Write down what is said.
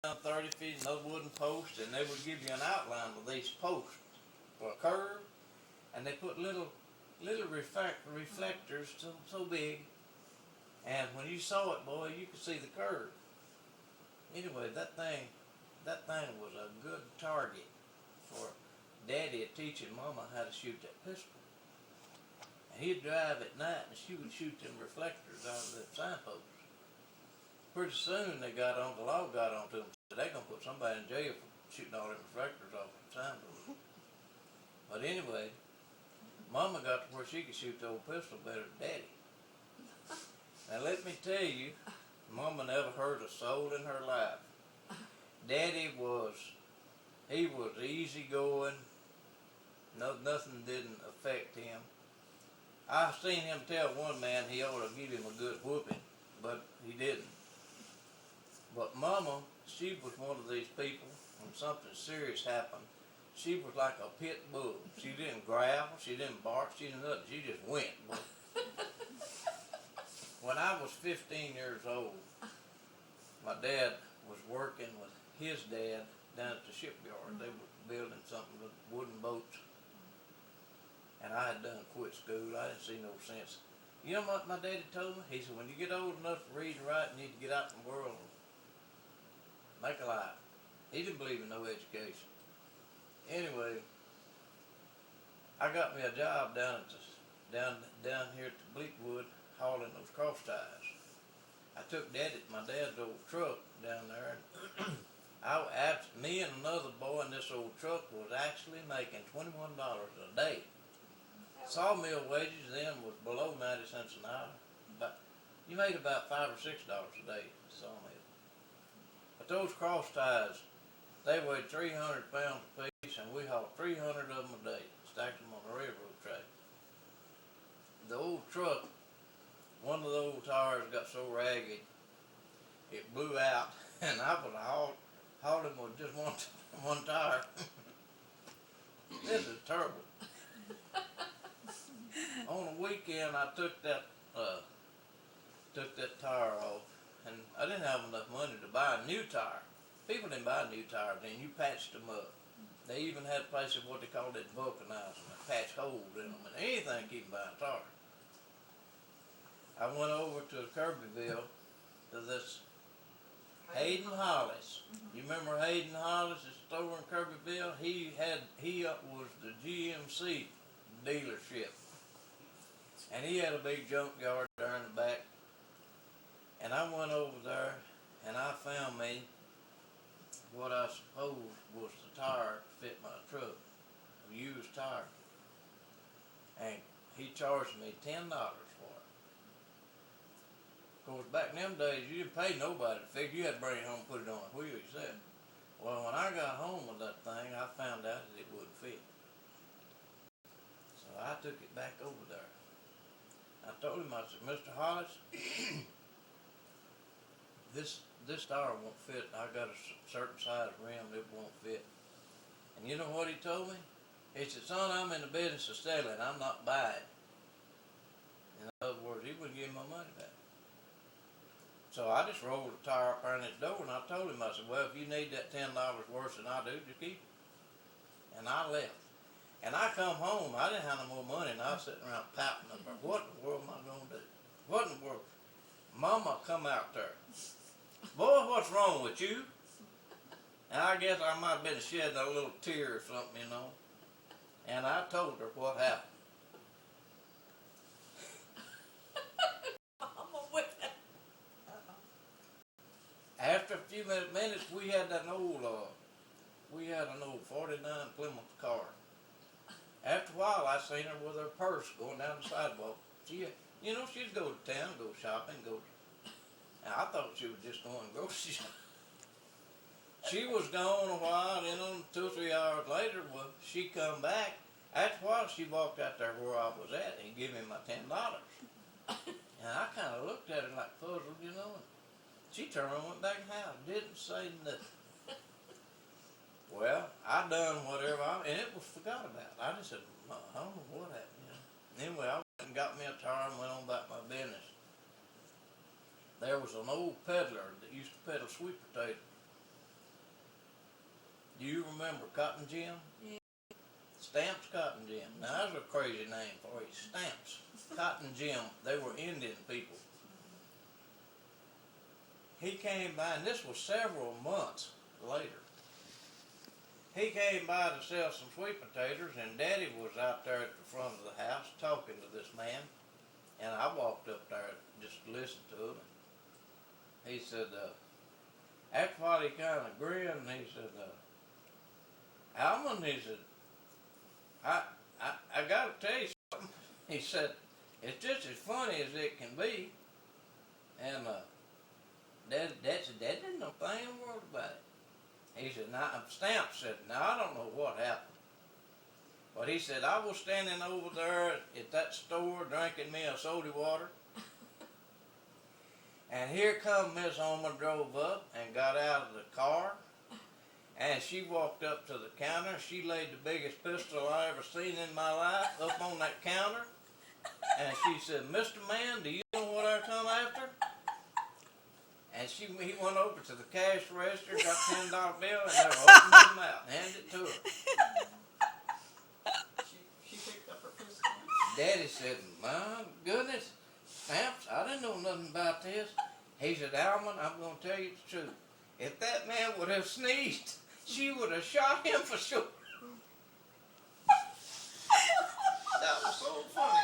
30 feet and those wooden posts, and they would give you an outline of these posts for a curve, and they put little reflectors so big, and when you saw it, boy, you could see the curve. Anyway, that thing was a good target for Daddy teaching Mama how to shoot that pistol. And he'd drive at night and she would shoot them reflectors out of the signposts. Pretty soon the law got onto them. They're gonna put somebody in jail for shooting all them reflectors off the signposts. But anyway, Mama got to where she could shoot the old pistol better than Daddy. Now let me tell you, Mama never hurt a soul in her life. Daddy was easygoing. Nothing didn't affect him. I seen him tell one man he ought to give him a good whooping, but he didn't. But Mama, she was one of these people, when something serious happened, she was like a pit bull. She didn't growl, she didn't bark, she didn't nothing, she just went. When I was 15 years old, my dad was working with his dad down at the shipyard. They were building something with wooden boats. And I had done quit school. I didn't see no sense. You know what my daddy told me? He said, when you get old enough to read and write, you need to get out in the world and make a life. He didn't believe in no education. Anyway, I got me a job down here at the Bleakwood, hauling those cross ties. I took my dad's old truck down there, and me and another boy in this old truck was actually making $21 a day. Sawmill wages then was below 90 cents an hour. But you made about $5 or $6 a day at sawmill. But those cross ties, they weighed 300 pounds apiece, and we hauled 300 of them a day, stacked them on the railroad track. The old truck, one of the old tires got so ragged, it blew out, and I was hauling with just one tire. This is terrible. On a weekend, I took that tire off, and I didn't have enough money to buy a new tire. People didn't buy new tires then. You patched them up. They even had places what they called it vulcanizing, patch holes in them, and anything to keep buying a tire. I went over to Kirbyville to this Hayden Hollis. You remember Hayden Hollis' store in Kirbyville? He was the GMC dealership. And he had a big junkyard there in the back. And I went over there and I found me what I supposed was the tire to fit my truck, a used tire. And he charged me $10 for it. Of course, back in them days, you didn't pay nobody to fix it. You had to bring it home and put it on a wheel yourself. Well, when I got home with that thing, I found out that it wouldn't fit. So I took it back over there. I told him, I said, Mr. Hollis, this tire won't fit. I got a certain size rim, it won't fit. And you know what he told me? He said, son, I'm in the business of selling, I'm not buying. In other words, he wouldn't give me my money back. So I just rolled the tire up around his door, and I told him, I said, well, if you need that $10 worse than I do, just keep it. And I left. And I come home, I didn't have no more money, and I was sitting around pouting up there. What in the world am I going to do? What in the world? Mama come out there. Boy, what's wrong with you? And I guess I might have been shedding a little tear or something, you know. And I told her what happened. After a few minutes, we had an old 49 Plymouth car. After a while, I seen her with her purse going down the sidewalk. She'd go to town, go shopping, and I thought she was just going grocery shopping. She was gone a while, then 2 or 3 hours later, well, she come back. After a while, she walked out there where I was at and gave me my $10. And I kind of looked at her like puzzled, you know. And she turned around and went back in the house, didn't say nothing. Well, I done whatever, and it was forgot about. I just said, I don't know what happened, you know. Anyway, I went and got me a tire and went on about my business. There was an old peddler that used to peddle sweet potatoes. remember Cotton Jim? Yeah. Stamps Cotton Jim. Now that's a crazy name for you. Stamps Cotton Jim. They were Indian people. He came by, and this was several months later. He came by to sell some sweet potatoes, and Daddy was out there at the front of the house talking to this man. And I walked up there just to listen to him. He said, after what he kind of grinned, and he said, Almond, he said, I got to tell you something. He said, it's just as funny as it can be. And Dad said, Dad didn't know a thing in the world about it. He said, Stamp said, now I don't know what happened. But he said, I was standing over there at that store drinking me a soda water. And here come Miss Homer drove up and got out of the car. And she walked up to the counter. She laid the biggest pistol I ever seen in my life up on that counter. And she said, Mr. Man, do you know what I come after? And he went over to the cash register, got $10 bill, and they opened his mouth, handed it to her. She picked up her pistol. Daddy said, my goodness, Stamps, I didn't know nothing about this. He said, Almond, I'm going to tell you the truth. If that man would have sneezed, she would have shot him for sure. That was so funny.